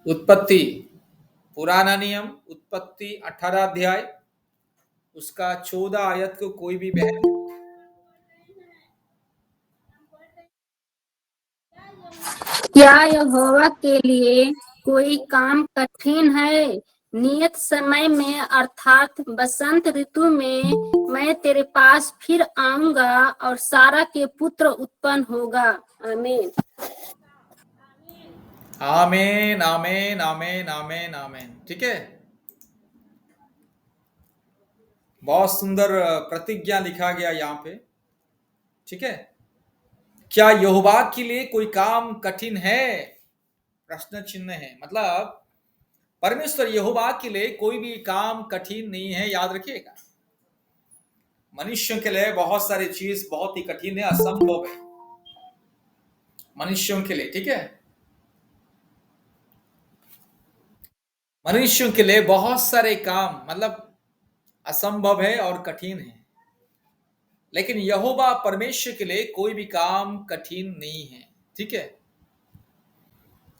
उत्पत्ति, पुराना नियम, उत्पत्ति 18 अध्याय, उसका 14 आयत को कोई भी बहन। क्या यहोवा के लिए कोई काम कठिन है? नियत समय में अर्थात बसंत ऋतु में मैं तेरे पास फिर आऊंगा और सारा के पुत्र उत्पन्न होगा। आमीन। आमेन आमेन आमेन आमेन आमेन। ठीक है, बहुत सुंदर प्रतिज्ञा लिखा गया यहाँ पे। ठीक है, क्या यहोवा के लिए कोई काम कठिन है? प्रश्न चिन्ह है। मतलब परमेश्वर यहोवा के लिए कोई भी काम कठिन नहीं है, याद रखिएगा। मनुष्यों के लिए बहुत सारी चीज बहुत ही कठिन है, असंभव है मनुष्यों के लिए। ठीक है, मनुष्यों के लिए बहुत सारे काम मतलब असंभव है और कठिन है, लेकिन यहोवा परमेश्वर के लिए कोई भी काम कठिन नहीं है। ठीक है,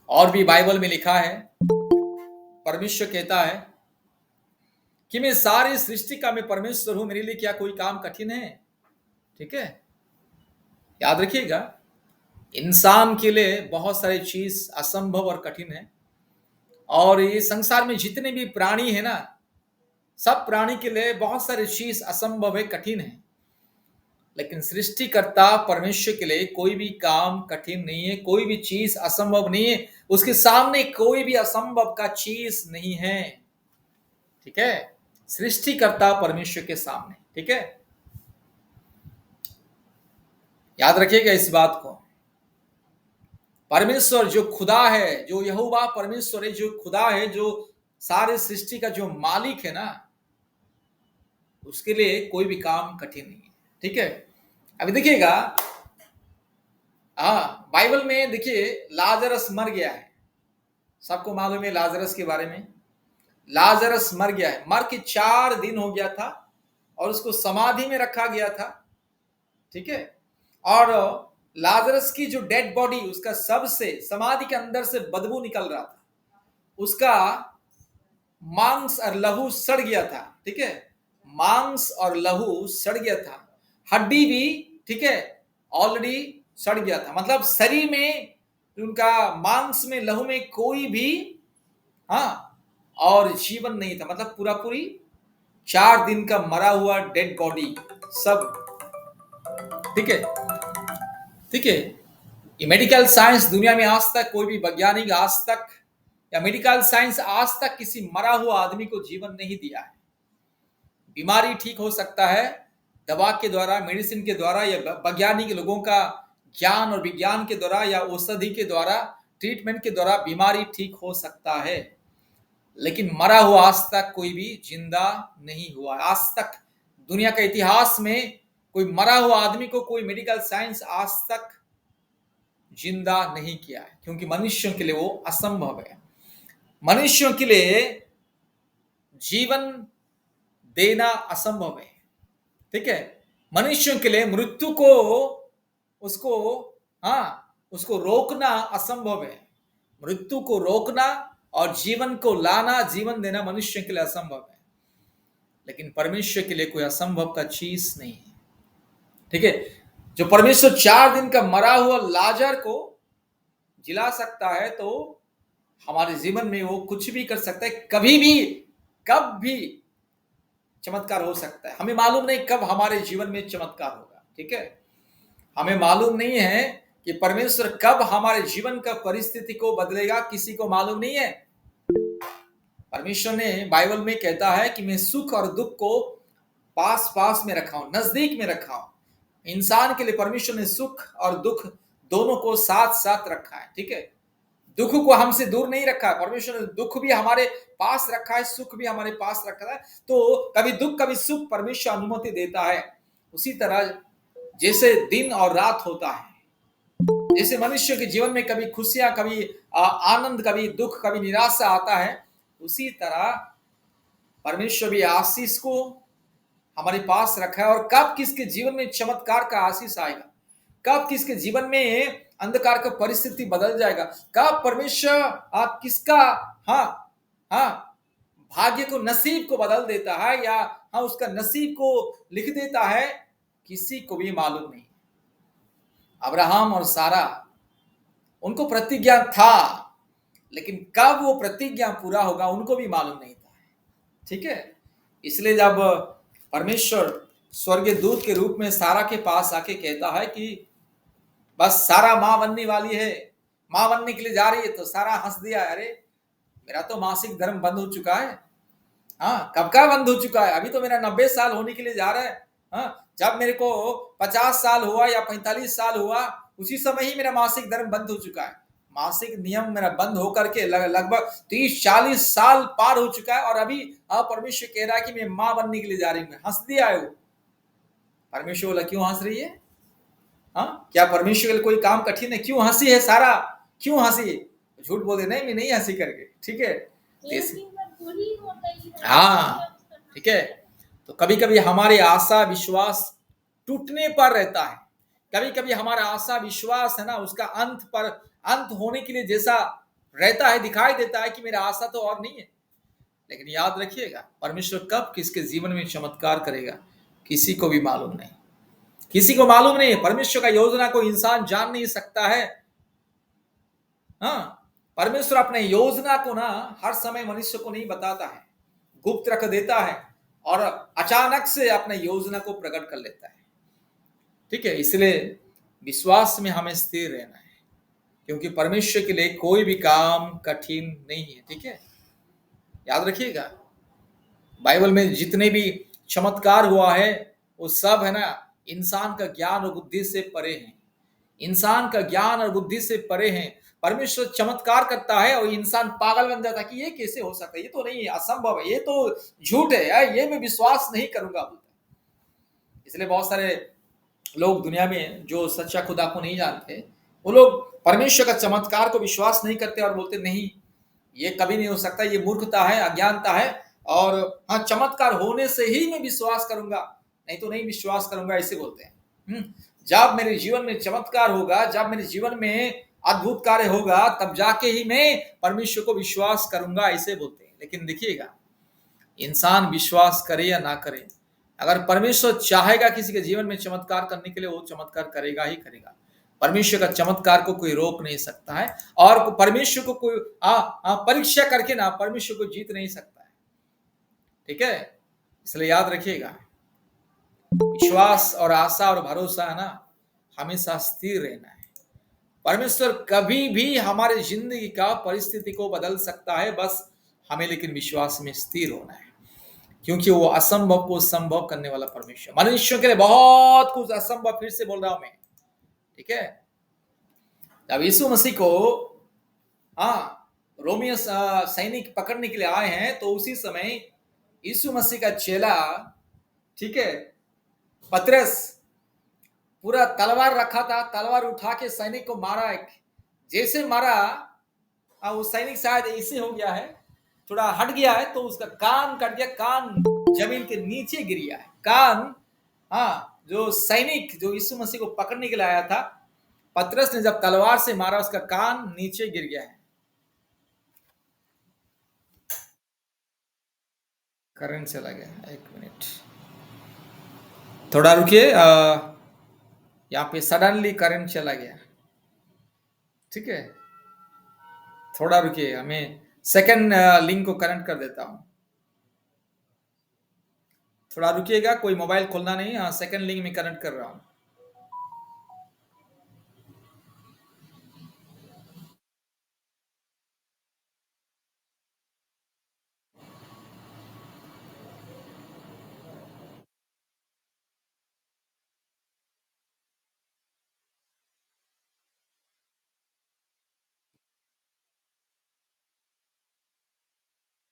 और भी बाइबल में लिखा है, परमेश्वर कहता है कि मैं सारी सृष्टि का मैं परमेश्वर हूं, मेरे लिए क्या कोई काम कठिन है? ठीक है, याद रखिएगा, इंसान के लिए बहुत सारी चीज असंभव और कठिन है। और ये संसार में जितने भी प्राणी है ना, सब प्राणी के लिए बहुत सारी चीज असंभव है, कठिन है। लेकिन सृष्टिकर्ता परमेश्वर के लिए कोई भी काम कठिन नहीं है, कोई भी चीज असंभव नहीं है। उसके सामने कोई भी असंभव का चीज नहीं है। ठीक है, सृष्टिकर्ता परमेश्वर के सामने। ठीक है, याद रखिएगा इस बात को। परमेश्वर जो खुदा है, जो यहोवा परमेश्वर है, जो खुदा है, जो सारे सृष्टि का जो मालिक है ना, उसके लिए कोई भी काम कठिन नहीं है। ठीक है, अभी देखिएगा, हाँ बाइबल में देखिए, लाजरस मर गया है। सबको मालूम है लाजरस के बारे में। लाजरस मर गया है, मर के 4 दिन हो गया था और उसको समाधि में रखा गया था। ठीक है, और लाजरस की जो डेड बॉडी, उसका शव से, समाधि के अंदर से बदबू निकल रहा था। उसका मांस और लहू सड़ गया था। ठीक है, मांस और लहू सड़ गया था, हड्डी भी, ठीक है, ऑलरेडी सड़ गया था। मतलब शरीर में, उनका मांस में, लहू में कोई भी, हाँ, और जीवन नहीं था। मतलब पूरा पूरी 4 दिन का मरा हुआ डेड बॉडी सब। ठीक है, ठीक है, ये मेडिकल साइंस दुनिया में आज तक कोई भी वैज्ञानिक आज तक, या मेडिकल साइंस आज तक किसी मरा हुआ आदमी को जीवन नहीं दिया है। बीमारी ठीक हो सकता है दवा के द्वारा, मेडिसिन के द्वारा, या वैज्ञानिक लोगों का ज्ञान और विज्ञान के द्वारा, या औषधि के द्वारा, ट्रीटमेंट के द्वारा बीमारी ठीक हो सकता है। लेकिन मरा हुआ आज तक कोई भी जिंदा नहीं हुआ। आज तक दुनिया के इतिहास में कोई मरा हुआ आदमी को कोई मेडिकल साइंस आज तक जिंदा नहीं किया है, क्योंकि मनुष्यों के लिए वो असंभव है। मनुष्यों के लिए जीवन देना असंभव है। ठीक है, मनुष्यों के लिए मृत्यु को, उसको, हाँ, उसको रोकना असंभव है। मृत्यु को रोकना और जीवन को लाना, जीवन देना मनुष्य के लिए असंभव है। लेकिन परमेश्वर के लिए कोई असंभव का चीज नहीं है। ठीक है, जो परमेश्वर 4 दिन का मरा हुआ लाजर को जिला सकता है, तो हमारे जीवन में वो कुछ भी कर सकता है। कभी भी, कब भी चमत्कार हो सकता है। हमें मालूम नहीं कब हमारे जीवन में चमत्कार होगा। ठीक है, हमें मालूम नहीं है कि परमेश्वर कब हमारे जीवन का परिस्थिति को बदलेगा, किसी को मालूम नहीं है। परमेश्वर ने बाइबल में कहता है कि मैं सुख और दुख को पास पास में रखा हूं, नजदीक में रखा हूं। इंसान के लिए परमेश्वर ने सुख और दुख दोनों को साथ साथ रखा है। ठीक है, दुख को हमसे दूर नहीं रखा है। परमेश्वर ने दुख भी हमारे पास रखा है, सुख भी हमारे पास रखा है। तो कभी दुख कभी सुख परमेश्वर अनुमति देता है। उसी तरह जैसे दिन और रात होता है, जैसे मनुष्य के जीवन में कभी खुशियां, कभी आनंद, कभी दुख, कभी निराशा आता है, उसी तरह परमेश्वर भी आशीष को हमारे पास रखा है। और कब किसके जीवन में चमत्कार का आशीष आएगा, कब किसके जीवन में अंधकार का परिस्थिति बदल जाएगा, कब परमेश्वर किसका हाँ हाँ भाग्य को, नसीब को बदल देता है या उसका नसीब को लिख देता है, किसी को भी मालूम नहीं। अब्राहम और सारा, उनको प्रतिज्ञा था, लेकिन कब वो प्रतिज्ञा पूरा होगा उनको भी मालूम नहीं था। ठीक है, इसलिए जब परमेश्वर स्वर्गीय दूत के रूप में सारा के पास आके कहता है कि बस सारा मां बनने वाली है, मां बनने के लिए जा रही है, तो सारा हंस दिया, अरे मेरा तो मासिक धर्म बंद हो चुका है। हाँ, कब का बंद हो चुका है, अभी तो मेरा 90 साल होने के लिए जा रहा है। हाँ, जब मेरे को 50 साल हुआ या 45 साल हुआ, उसी समय ही मेरा मासिक धर्म बंद हो चुका है। मासिक नियम मेरा बंद होकर के लगभग 30-40 साल पार हो चुका है, और अभी परमेश्वर कह रहा है कि मैं मां बनने के लिए जा रही हूँ। हंस दिया है वो। परमेश्वर बोला, क्यों हंस रही है? हाँ, क्या परमेश्वर के लिए कोई काम कठिन है? क्यों हंसी है सारा, क्यों हंसी? झूठ बोले, नहीं मैं नहीं हंसी करके। ठीक है, हाँ ठीक है। तो कभी कभी हमारे आशा विश्वास टूटने पर रहता है, कभी कभी हमारा आशा विश्वास है ना, उसका अंत होने के लिए जैसा रहता है, दिखाई देता है कि मेरा आशा तो और नहीं है। लेकिन याद रखिएगा, परमेश्वर कब किसके जीवन में चमत्कार करेगा किसी को भी मालूम नहीं, किसी को मालूम नहीं। परमेश्वर का योजना को इंसान जान नहीं सकता है। हाँ, परमेश्वर अपने योजना को ना हर समय मनुष्य को नहीं बताता है, गुप्त रख देता है और अचानक से अपने योजना को प्रकट कर लेता है। ठीक है, इसलिए विश्वास में हमें स्थिर रहना है, क्योंकि परमेश्वर के लिए कोई भी काम कठिन नहीं है। ठीक है, याद रखिएगा, बाइबल में जितने भी चमत्कार हुआ है वो सब है ना इंसान का ज्ञान और बुद्धि से परे हैं, इंसान का ज्ञान और बुद्धि से परे हैं। परमेश्वर चमत्कार करता है और इंसान पागल बन जाता है कि ये कैसे हो सकता है, ये तो नहीं है, असंभव है, ये तो झूठ है यार, ये मैं विश्वास नहीं करूंगा बोलता है। इसलिए बहुत सारे लोग दुनिया में जो सच्चा खुदा को नहीं जानते, वो लोग परमेश्वर का चमत्कार को विश्वास नहीं करते और बोलते नहीं, ये कभी नहीं हो सकता, ये मूर्खता है, अज्ञानता है, और हाँ चमत्कार होने से ही मैं विश्वास करूंगा, नहीं तो नहीं विश्वास करूंगा, ऐसे बोलते हैं। जब मेरे जीवन में चमत्कार होगा, जब मेरे जीवन में अद्भुत कार्य होगा, तब जाके ही मैं परमेश्वर को विश्वास करूंगा, ऐसे बोलते हैं। लेकिन देखिएगा, इंसान विश्वास करे या ना करे, अगर परमेश्वर चाहेगा किसी के जीवन में चमत्कार करने के लिए, वो चमत्कार करेगा ही करेगा। परमेश्वर का चमत्कार को कोई रोक नहीं सकता है, और परमेश्वर को कोई परीक्षा करके ना परमेश्वर को जीत नहीं सकता है। ठीक है, इसलिए याद रखिएगा, विश्वास और आशा और भरोसा है ना, हमेशा स्थिर रहना है। परमेश्वर कभी भी हमारे जिंदगी का परिस्थिति को बदल सकता है, बस हमें लेकिन विश्वास में स्थिर होना है, क्योंकि वो असंभव को संभव करने वाला परमेश्वर। मनुष्यों के लिए बहुत कुछ असंभव, फिर से बोल रहा हूं मैं। ठीक है, जब यीशु मसीह को रोमियो सैनिक पकड़ने के लिए आए हैं, तो उसी समय यीशु मसीह का चेला, ठीक है, पतरस, पूरा तलवार रखा था, तलवार उठा के सैनिक को मारा। जैसे मारा, वो सैनिक शायद ऐसे हो गया है, थोड़ा हट गया है, तो उसका कान कट गया, कान जमीन के नीचे गिर गया है। कान, जो सैनिक जो यीशु मसीह को पकड़ने के लिए आया था, पतरस ने जब तलवार से मारा, उसका कान नीचे गिर गया है। करंट चला गया, 1 मिनट, थोड़ा रुकिए। यहाँ पे सडनली करंट चला गया। ठीक है, थोड़ा रुकिए, हमें सेकंड लिंक को कनेक्ट कर देता हूं, थोड़ा रुकिएगा, कोई मोबाइल खोलना नहीं। सेकंड लिंक में कनेक्ट कर रहा हूं।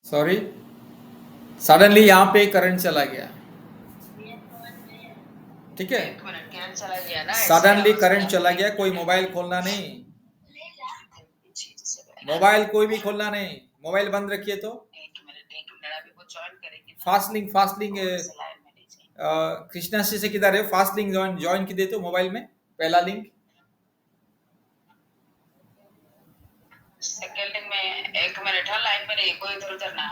सॉरी, सडनली यहाँ पे करंट चला गया। ठीक है, सडनली करंट चला गया, कोई मोबाइल खोलना नहीं, मोबाइल कोई भी खोलना नहीं, मोबाइल बंद रखिए। तो फास्ट लिंक कृष्णा से किधर है? फास्ट लिंक ज्वाइन की दे तो मोबाइल में। पहला लिंक। सेकंड लिंक में 1 मिनट है, लाइन में नहीं, कोई इधर उधर ना।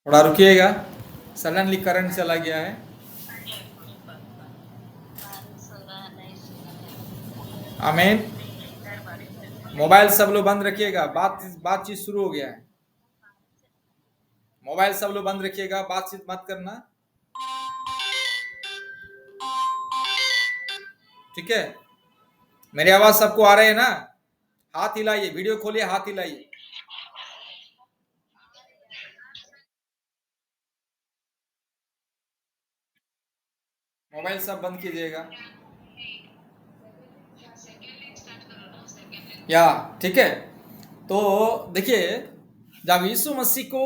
थोड़ा रुकिएगा, सडनली करंट चला गया है। आमीन। मोबाइल सब लोग बंद रखिएगा, बातचीत शुरू हो गया है। मोबाइल सब लोग बंद रखिएगा, बातचीत मत करना, ठीक है। मेरी आवाज सबको आ रही है ना? हाथ हिलाइए, वीडियो खोलिए, हाथ हिलाइए। मोबाइल सब बंद कीजिएगा, या ठीक है। तो देखिए, जब यीशु मसीह को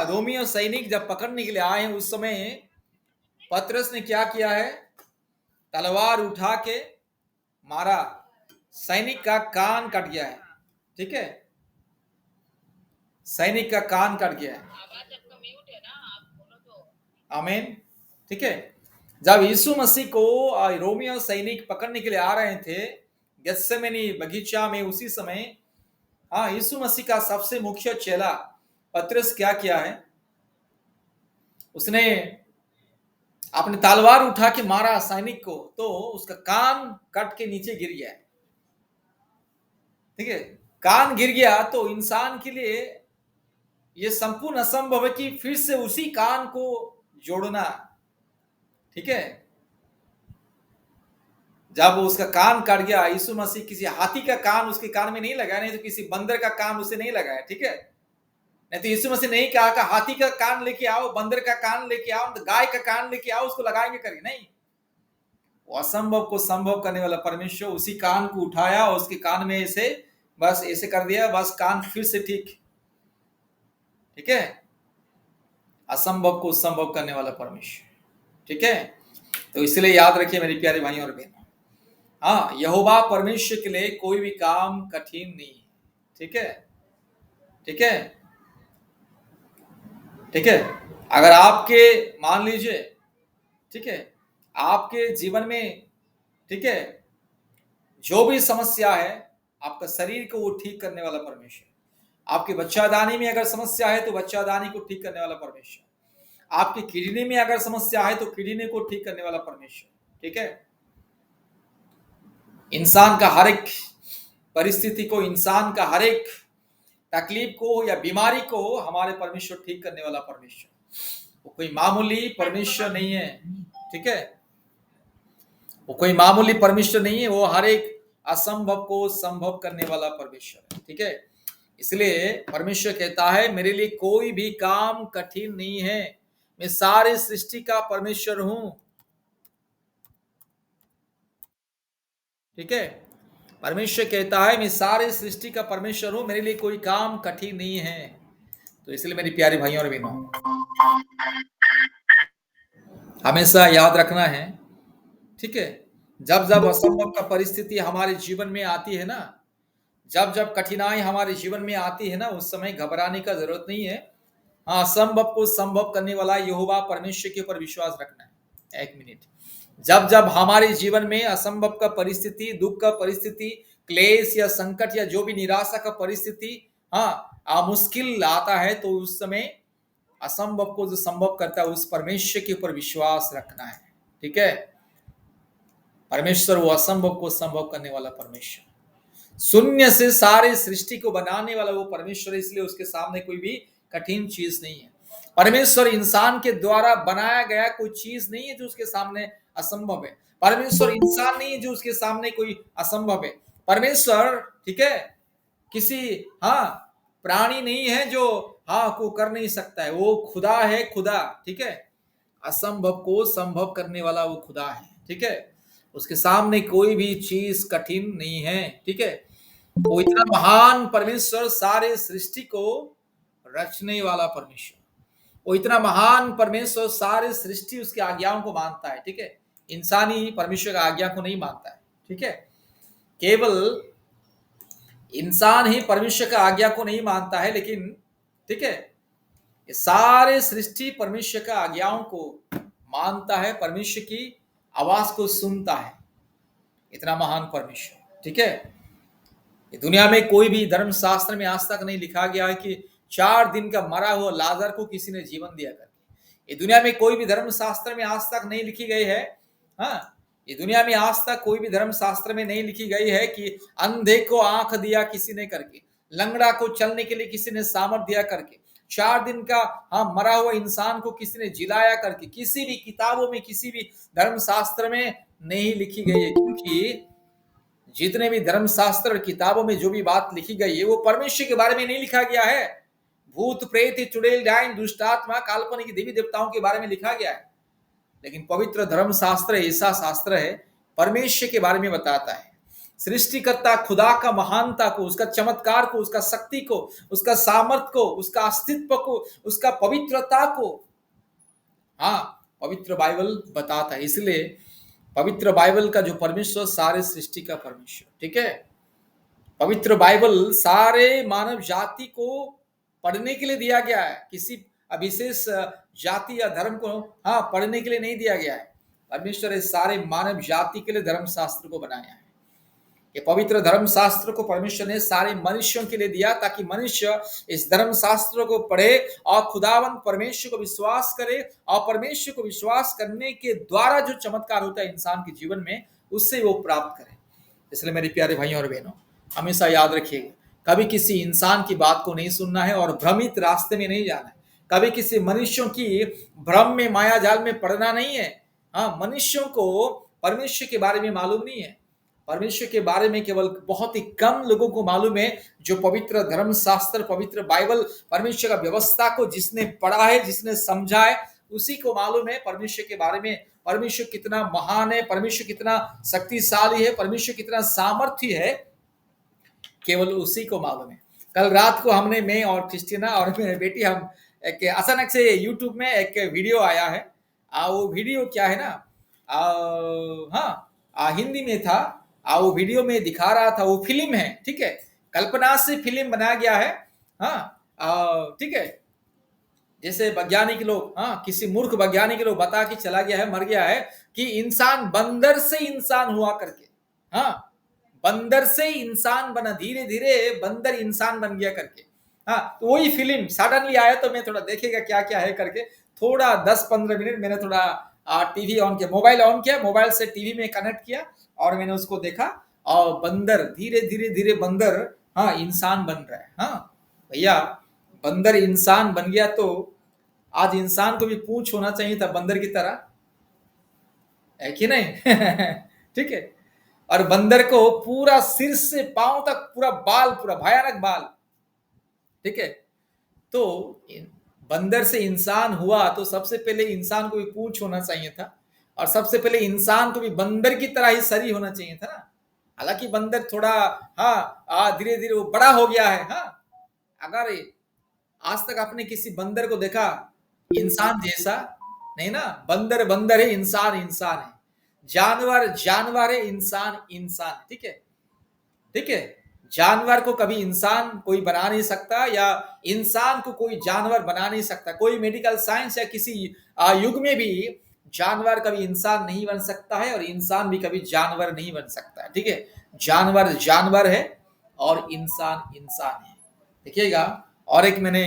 रोमियो सैनिक जब पकड़ने के लिए आए हैं, उस समय पतरस ने क्या किया है? तलवार उठा के मारा, सैनिक का कान कट गया है, ठीक है। सैनिक का कान कट गया है। आमीन, ठीक है। जब यीशु मसीह को रोमियो सैनिक पकड़ने के लिए आ रहे थे गेत्सेमनी बगीचा में, उसी समय यीशु मसीह का सबसे मुख्य चेला पतरस क्या किया है? उसने अपनी तलवार उठा के मारा सैनिक को, तो उसका कान कट के नीचे गिर गया, ठीक है। कान गिर गया तो इंसान के लिए यह संपूर्ण असंभव है कि फिर से उसी कान को जोड़ना, ठीक है। जब उसका कान कट गया, यीशु मसीह किसी हाथी का कान उसके कान में नहीं लगाया, नहीं तो किसी बंदर का कान उसे नहीं लगाया, ठीक है। नहीं तो यीशु मसीह नहीं कहा कि हाथी का कान लेके आओ, बंदर का कान लेके आओ, तो गाय का कान लेके आओ, उसको लगाएंगे करके, नहीं। वो असंभव को संभव करने वाला परमेश्वर उसी कान को उठाया और उसके कान में ऐसे बस ऐसे कर दिया, बस कान फिर से ठीक, ठीक है। असंभव को संभव करने वाला परमेश्वर, ठीक है। तो इसलिए याद रखिए मेरे प्यारे भाइयों और बहनों, यहोवा परमेश्वर के लिए कोई भी काम कठिन नहीं है, ठीक है, ठीक है, ठीक है। अगर आपके मान लीजिए, ठीक है, आपके जीवन में, ठीक है, जो भी समस्या है, आपका शरीर को वो ठीक करने वाला परमेश्वर। आपके बच्चादानी में अगर समस्या है तो बच्चादानी को ठीक करने वाला परमेश्वर। आपकी किडनी में अगर समस्या है तो किडनी को ठीक करने वाला परमेश्वर, ठीक है। इंसान का हर एक परिस्थिति को, इंसान का हर एक तकलीफ को या बीमारी को हमारे परमेश्वर ठीक करने वाला परमेश्वर। वो कोई मामूली परमेश्वर नहीं है, ठीक है। वो कोई मामूली परमेश्वर नहीं है, वो हर एक असंभव को संभव करने वाला परमेश्वर है, ठीक है। इसलिए परमेश्वर कहता है मेरे लिए कोई भी काम कठिन नहीं है, मैं सारी सृष्टि का परमेश्वर हूं, ठीक है। परमेश्वर कहता है मैं सारी सृष्टि का परमेश्वर हूं, मेरे लिए कोई काम कठिन नहीं है। तो इसलिए मेरी प्यारी भाइयों और बहनों, हमेशा याद रखना है, ठीक है। जब जब असंभव का परिस्थिति हमारे जीवन में आती है ना, जब जब कठिनाई हमारे जीवन में आती है ना, उस समय घबराने का जरूरत नहीं है। असंभव को संभव करने वाला यहोवा परमेश्वर के ऊपर विश्वास रखना है। एक मिनट, जब जब हमारे जीवन में असंभव का परिस्थिति, दुख का परिस्थिति, क्लेश या संकट या जो भी निराशा का परिस्थिति मुश्किल आता है, तो उस समय असंभव को जो संभव करता है उस परमेश्वर के ऊपर विश्वास रखना है, ठीक है। परमेश्वर वो असंभव को संभव करने वाला परमेश्वर, शून्य से सारे सृष्टि को बनाने वाला वो परमेश्वर, इसलिए उसके सामने कोई भी कठिन चीज नहीं है। परमेश्वर इंसान के द्वारा बनाया गया कोई चीज नहीं है जो उसके सामने असंभव है। परमेश्वर इंसान नहीं है जो उसके सामने कोई असंभव है। परमेश्वर, ठीक है, किसी प्राणी नहीं है जो को कर नहीं सकता है। वो खुदा है, खुदा, ठीक है। असंभव को संभव करने वाला वो खुदा है, ठीक है। उसके सामने कोई भी चीज कठिन नहीं है, ठीक है। वो इतना महान परमेश्वर, सारे सृष्टि को रचने वाला परमेश्वर, वो इतना महान परमेश्वर, सारे सृष्टि उसकी आज्ञाओं को मानता है, ठीक है। इंसानी परमेश्वर की आज्ञा को नहीं मानता है, ठीक है। केवल इंसान ही परमेश्वर का आज्ञा को नहीं मानता है, लेकिन ठीक है, ये सारे सृष्टि परमेश्वर का आज्ञाओं को मानता है, परमेश्वर की आवाज को सुनता है। इतना महान परमेश्वर, ठीक है। ये दुनिया में कोई भी धर्मशास्त्र में आज तक नहीं लिखा गया है कि 4 दिन का मरा हुआ लाजर को किसी ने जीवन दिया करके। ये दुनिया में कोई भी धर्मशास्त्र में आज तक नहीं लिखी गई है। हाँ, ये दुनिया में आज तक कोई भी धर्मशास्त्र में नहीं लिखी गई है कि अंधे को आंख दिया किसी ने करके, लंगड़ा को चलने के लिए किसी ने सामर्थ दिया करके, 4 दिन का मरा हुआ इंसान को किसी ने जिलाया करके, किसी भी किताबों में, किसी भी धर्मशास्त्र में नहीं लिखी गई है। क्योंकि जितने भी धर्मशास्त्र किताबों में जो भी बात लिखी गई है वो परमेश्वर के बारे में नहीं लिखा गया है। भूत, प्रेत, चुड़ैल, डायन, दुष्ट आत्मा, काल्पनिक देवी देवताओं के बारे में लिखा गया है। लेकिन पवित्र धर्मशास्त्र ऐसा शास्त्र है, परमेश्वर के बारे में बताता है, सृष्टिकर्ता खुदा का महानता को, उसका चमत्कार को, उसका शक्ति को, उसका सामर्थ को, उसका अस्तित्व को, उसका पवित्रता को पवित्र बाइबल बताता है। इसलिए पवित्र बाइबल का जो परमेश्वर, सारे सृष्टि का परमेश्वर, ठीक है। पवित्र बाइबल सारे मानव जाति को पढ़ने के लिए दिया गया है, किसी विशेष जाति या धर्म को पढ़ने के लिए नहीं दिया गया है। परमेश्वर ने सारे मानव जाति के लिए धर्मशास्त्र को बनाया है। ये पवित्र धर्मशास्त्र को परमेश्वर ने सारे मनुष्यों के लिए दिया, ताकि मनुष्य इस धर्मशास्त्र को पढ़े और खुदावन परमेश्वर को विश्वास करे, और परमेश्वर को विश्वास करने के द्वारा जो चमत्कार होता है इंसान के जीवन में, उससे वो प्राप्त करे। इसलिए मेरे प्यारे भाइयों और बहनों, हमेशा याद रखिएगा, कभी किसी इंसान की बात को नहीं सुनना है और भ्रमित रास्ते में नहीं जाना है। कभी किसी मनुष्यों की भ्रम में, माया जाल में पड़ना नहीं है। मनुष्यों को परमेश्वर के बारे में मालूम नहीं है। परमेश्वर के बारे में केवल बहुत ही कम लोगों को मालूम है। जो पवित्र धर्मशास्त्र, पवित्र बाइबल, परमेश्वर का व्यवस्था को जिसने पढ़ा है, जिसने समझा है, उसी को मालूम है परमेश्वर के बारे में। परमेश्वर कितना महान है, परमेश्वर कितना शक्तिशाली है, परमेश्वर कितना सामर्थ्य है, केवल उसी को मालूम है। कल रात को हमने, मैं और क्रिस्टीना और मेरी बेटी, हम एक अचानक से यूट्यूब में एक वीडियो आया है। वो वीडियो क्या है ना, हिंदी में था। वो वीडियो में दिखा रहा था, वो फिल्म है, ठीक है, कल्पना से फिल्म बनाया गया है। ठीक है, जैसे वैज्ञानिक लोग, किसी मूर्ख वैज्ञानिक लोग बता के चला गया है, मर गया है, कि इंसान बंदर से इंसान हुआ करके, बंदर से इंसान बना, धीरे धीरे बंदर इंसान बन गया करके। तो वही फिल्म सडनली आया, तो मैं थोड़ा देखेगा क्या क्या है करके, थोड़ा 10-15 मिनट मैंने थोड़ा टीवी ऑन किया, मोबाइल ऑन किया, मोबाइल से टीवी में कनेक्ट किया और मैंने उसको देखा। और बंदर धीरे धीरे धीरे बंदर इंसान बन रहा है। भैया, बंदर इंसान बन गया तो आज इंसान को भी पूंछ होना चाहिए था बंदर की तरह, है कि नहीं? ठीक है। और बंदर को पूरा सिर से पांव तक पूरा बाल, पूरा भयानक बाल, ठीक है। तो बंदर से इंसान हुआ तो सबसे पहले इंसान को भी पूंछ होना चाहिए था, और सबसे पहले इंसान को भी बंदर की तरह ही शरीर होना चाहिए था ना। हालांकि बंदर थोड़ा धीरे धीरे वो बड़ा हो गया है। अगर आज तक आपने किसी बंदर को देखा इंसान जैसा? नहीं ना। बंदर बंदर है, इंसान इंसान है, जानवर जानवर है, इंसान इंसान है, ठीक है, ठीक है। जानवर को कभी इंसान कोई बना नहीं सकता, या इंसान को कोई जानवर बना नहीं सकता। कोई मेडिकल साइंस या किसी युग में भी जानवर कभी इंसान नहीं बन सकता है, और इंसान भी कभी जानवर नहीं बन सकता है, ठीक है। जानवर जानवर है और इंसान इंसान है, देखिएगा। और एक मैंने,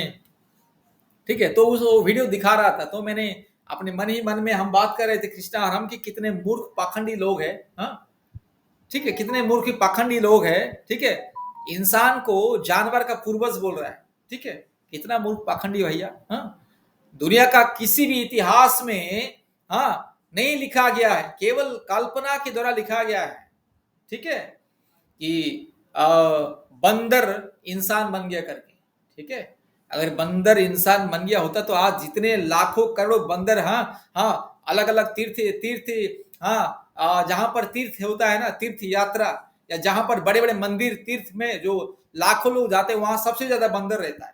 ठीक है, तो वो वीडियो दिखा रहा था, तो मैंने अपने मन ही मन में हम बात कर रहे थे, कृष्णा और हम, कि कितने मूर्ख पाखंडी लोग हैं। ठीक है, कितने मूर्ख पाखंडी लोग हैं, ठीक है। इंसान को जानवर का पूर्वज बोल रहा है, ठीक है। कितना मूर्ख पाखंडी भैया। दुनिया का किसी भी इतिहास में नहीं लिखा गया है, केवल कल्पना के द्वारा लिखा गया है, ठीक है, कि बंदर इंसान बन गया करके, ठीक है। अगर बंदर इंसान बन गया होता तो आज जितने लाखों करोड़ों बंदर अलग अलग तीर्थ जहां पर तीर्थ होता है ना, तीर्थ यात्रा, या जहां पर बड़े बड़े मंदिर तीर्थ में जो लाखों लोग जाते हैं, वहां सबसे ज्यादा बंदर रहता है।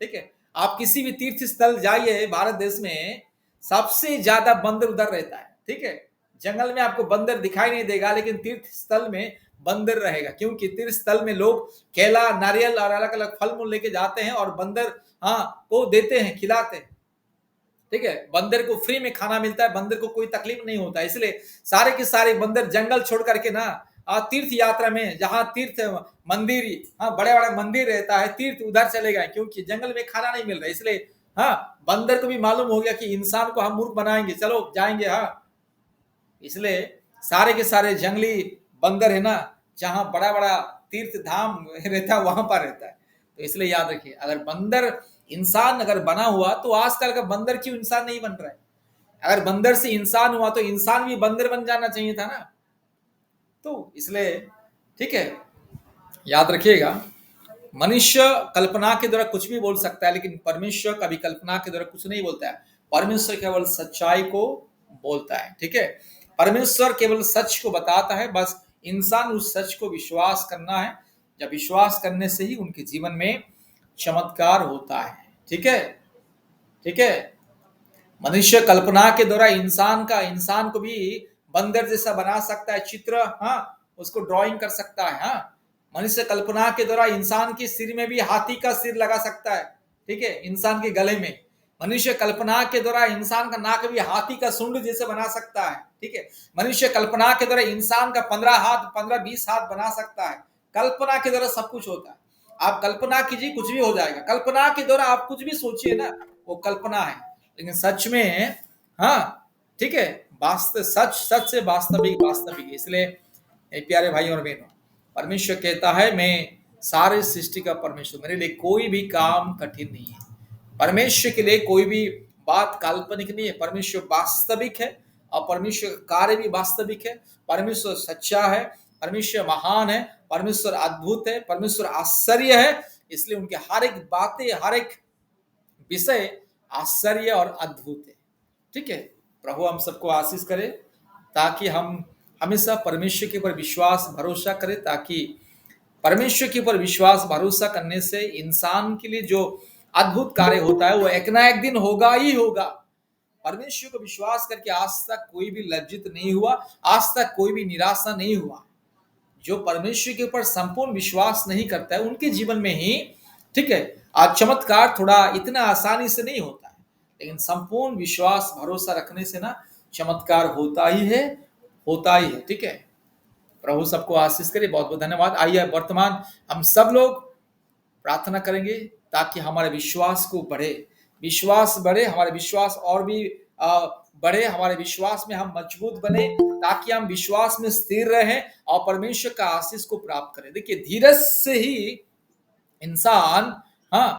ठीक है, आप किसी भी तीर्थ स्थल जाइए भारत देश में, सबसे ज्यादा बंदर उधर रहता है। ठीक है, जंगल में आपको बंदर दिखाई नहीं देगा, लेकिन तीर्थ स्थल में बंदर रहेगा, क्योंकि तीर्थ स्थल में लोग केला, नारियल और अलग अलग फल मूल लेके जाते हैं और बंदर को देते हैं, खिलाते हैं। ठीक है, बंदर को फ्री में खाना मिलता है, बंदर को कोई तकलीफ नहीं होता, इसलिए सारे के सारे बंदर जंगल छोड़ करके ना तीर्थ यात्रा में, जहां तीर्थ मंदिर, बड़े बड़े मंदिर रहता है, तीर्थ उधर चले गए, क्योंकि जंगल में खाना नहीं मिल रहा, इसलिए बंदर को भी मालूम हो गया कि इंसान को हम मूर्ख बनाएंगे, चलो जाएंगे। इसलिए सारे के सारे जंगली बंदर है ना, जहां बड़ा बड़ा तीर्थ धाम रहता है वहां पर रहता है। तो इसलिए याद रखिए, अगर बंदर इंसान अगर बना हुआ, तो आजकल का बंदर क्यों इंसान नहीं बन रहा है? अगर बंदर से इंसान हुआ तो इंसान भी बंदर बन जाना चाहिए था ना। तो इसलिए ठीक है, याद रखिएगा, मनुष्य कल्पना के द्वारा कुछ भी बोल सकता है, लेकिन परमेश्वर कभी कल्पना के द्वारा कुछ नहीं बोलता है। परमेश्वर केवल सच्चाई को बोलता है। ठीक है, परमेश्वर केवल सच को बताता है, बस इंसान उस सच को विश्वास करना है। जब विश्वास करने से ही उनके जीवन में चमत्कार होता है। ठीक है, ठीक है, मनुष्य कल्पना के द्वारा इंसान को भी बंदर जैसा बना सकता है, चित्र उसको ड्राइंग कर सकता है। मनुष्य कल्पना के द्वारा इंसान के सिर में भी हाथी का सिर लगा सकता है। ठीक है, इंसान के गले में। मनुष्य कल्पना के द्वारा इंसान का नाक भी हाथी का सूंड जैसे बना सकता है। ठीक है, मनुष्य कल्पना के द्वारा इंसान का 15-20 हाथ बना सकता है। कल्पना के द्वारा सब कुछ होता है। आप कल्पना कीजिए, कुछ भी हो जाएगा। कल्पना के द्वारा आप कुछ भी सोचिए ना, वो कल्पना है, लेकिन सच में ठीक है, वास्तव सच से वास्तविक। इसलिए प्यारे भाई और बहनों, परमेश्वर कहता है, मैं सारे सृष्टि का परमेश्वर, मेरे लिए कोई भी काम कठिन नहीं है। परमेश्वर के लिए कोई भी बात काल्पनिक नहीं है। परमेश्वर वास्तविक है और परमेश्वर का कार्य भी वास्तविक है। परमेश्वर सच्चा है, परमेश्वर महान है, परमेश्वर अद्भुत है, परमेश्वर आश्चर्य है। इसलिए उनके हर एक बातें, हर एक विषय आश्चर्य और अद्भुत है। ठीक है, प्रभु हम सबको आशीष करे, ताकि हम हमेशा परमेश्वर के ऊपर विश्वास भरोसा करें, ताकि परमेश्वर के ऊपर विश्वास भरोसा करने से इंसान के लिए जो अद्भुत कार्य होता है वो एक ना एक दिन होगा ही होगा। परमेश्वर को विश्वास करके आज तक कोई भी लज्जित नहीं हुआ, आज तक कोई भी निराशा नहीं हुआ। जो परमेश्वर के ऊपर संपूर्ण विश्वास नहीं करता है, उनके जीवन में ही ठीक है आज चमत्कार थोड़ा इतना आसानी से नहीं होता है, लेकिन संपूर्ण विश्वास भरोसा रखने से ना चमत्कार होता ही है, होता ही है। ठीक है, प्रभु सबको आशीष करे। बहुत बहुत धन्यवाद। आइए वर्तमान हम सब लोग प्रार्थना करेंगे, ताकि हमारे विश्वास को बढ़े, विश्वास बढ़े, हमारे विश्वास और भी बढ़े, हमारे विश्वास में हम मजबूत बने, ताकि हम विश्वास में स्थिर रहें और परमेश्वर का आशीष को प्राप्त करें। देखिए, धीरज से ही इंसान